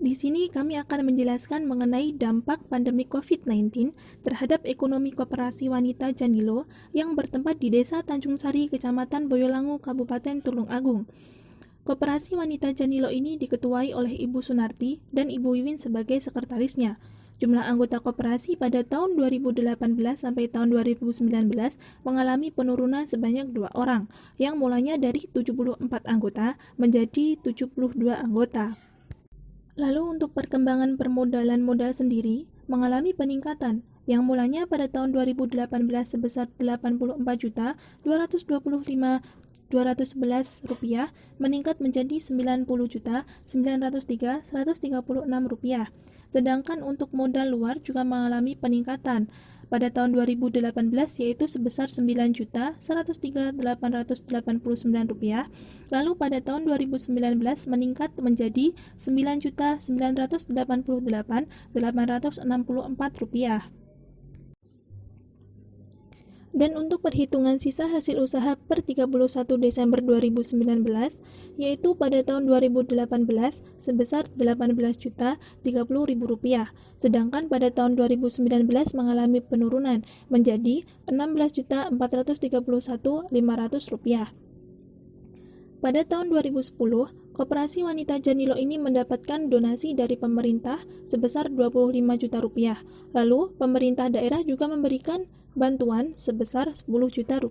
Di sini kami akan menjelaskan mengenai dampak pandemi COVID-19 terhadap ekonomi Koperasi Wanita Janilo yang bertempat di Desa Tanjung Sari, Kecamatan Boyolangu, Kabupaten Tulung Agung. Koperasi Wanita Janilo ini diketuai oleh Ibu Sunarti dan Ibu Wiwin sebagai sekretarisnya. Jumlah anggota koperasi pada tahun 2018 sampai tahun 2019 mengalami penurunan sebanyak 2 orang, yang mulanya dari 74 anggota menjadi 72 anggota. Lalu untuk perkembangan permodalan modal sendiri mengalami peningkatan yang mulanya pada tahun 2018 sebesar Rp80.225.211 meningkat menjadi Rp90.903.136. Sedangkan untuk modal luar juga mengalami peningkatan pada tahun 2018 yaitu sebesar Rp9.103.889. Lalu pada tahun 2019 meningkat menjadi Rp9.988.864. Dan untuk perhitungan sisa hasil usaha per 31 Desember 2019, yaitu pada tahun 2018 sebesar Rp18.030.000, sedangkan pada tahun 2019 mengalami penurunan menjadi Rp16.431.500. Pada tahun 2010, Koperasi Wanita Janilo ini mendapatkan donasi dari pemerintah sebesar Rp25 juta. Lalu, pemerintah daerah juga memberikan bantuan sebesar Rp10 juta.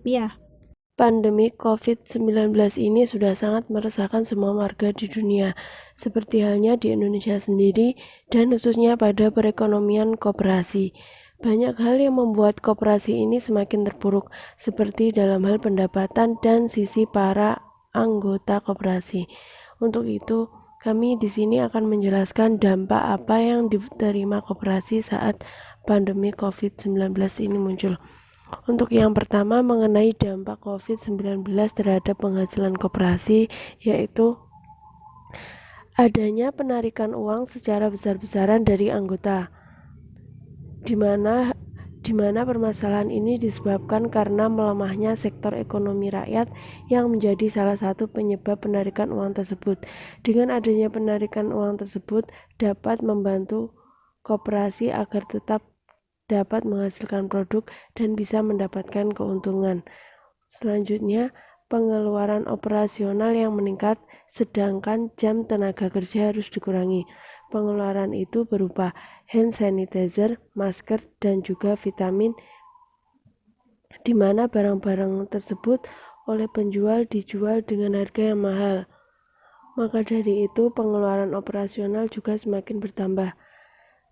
Pandemi COVID-19 ini sudah sangat meresahkan semua warga di dunia, seperti halnya di Indonesia sendiri dan khususnya pada perekonomian koperasi. Banyak hal yang membuat koperasi ini semakin terpuruk, seperti dalam hal pendapatan dan sisi para anggota koperasi. Untuk itu, kami di sini akan menjelaskan dampak apa yang diterima koperasi saat pandemi COVID-19 ini muncul. Untuk yang pertama mengenai dampak COVID-19 terhadap penghasilan koperasi, yaitu adanya penarikan uang secara besar-besaran dari anggota, di mana permasalahan ini disebabkan karena melemahnya sektor ekonomi rakyat yang menjadi salah satu penyebab penarikan uang tersebut. Dengan adanya penarikan uang tersebut dapat membantu koperasi agar tetap dapat menghasilkan produk dan bisa mendapatkan keuntungan. Selanjutnya, pengeluaran operasional yang meningkat, sedangkan jam tenaga kerja harus dikurangi. Pengeluaran itu berupa hand sanitizer, masker, dan juga vitamin, di mana barang-barang tersebut oleh penjual dijual dengan harga yang mahal. Maka dari itu, pengeluaran operasional juga semakin bertambah.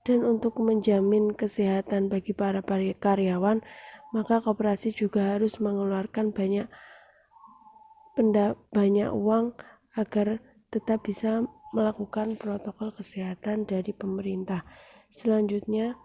Dan untuk menjamin kesehatan bagi para karyawan, maka koperasi juga harus mengeluarkan banyak uang agar tetap bisa melakukan protokol kesehatan dari pemerintah. Selanjutnya,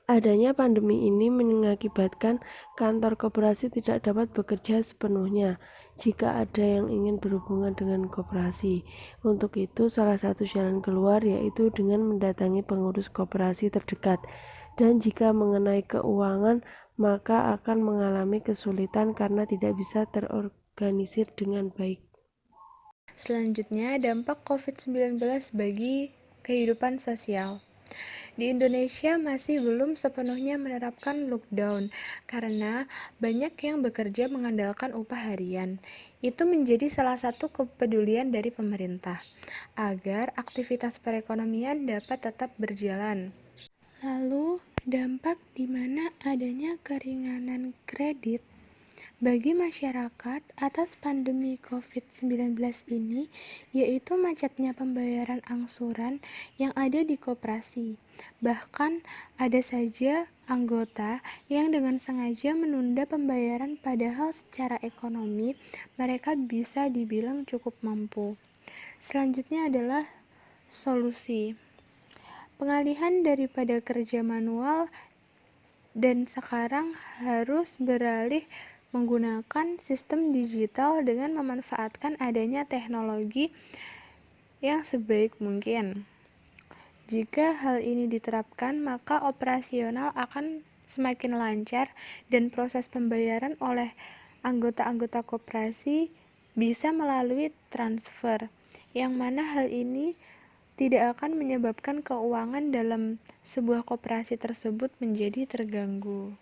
adanya pandemi ini mengakibatkan kantor koperasi tidak dapat bekerja sepenuhnya jika ada yang ingin berhubungan dengan koperasi. Untuk itu, salah satu jalan keluar yaitu dengan mendatangi pengurus koperasi terdekat. Dan jika mengenai keuangan, maka akan mengalami kesulitan karena tidak bisa terorganisir dengan baik. Selanjutnya, dampak COVID-19 bagi kehidupan sosial. Di Indonesia masih belum sepenuhnya menerapkan lockdown karena banyak yang bekerja mengandalkan upah harian. Itu menjadi salah satu kepedulian dari pemerintah agar aktivitas perekonomian dapat tetap berjalan. Lalu, dampak di mana adanya keringanan kredit bagi masyarakat atas pandemi COVID-19 ini, yaitu macetnya pembayaran angsuran yang ada di koperasi. Bahkan ada saja anggota yang dengan sengaja menunda pembayaran padahal secara ekonomi mereka bisa dibilang cukup mampu. Selanjutnya adalah solusi. Pengalihan daripada kerja manual dan sekarang harus beralih menggunakan sistem digital dengan memanfaatkan adanya teknologi yang sebaik mungkin. Jika hal ini diterapkan, maka operasional akan semakin lancar dan proses pembayaran oleh anggota-anggota koperasi bisa melalui transfer, yang mana hal ini tidak akan menyebabkan keuangan dalam sebuah koperasi tersebut menjadi terganggu.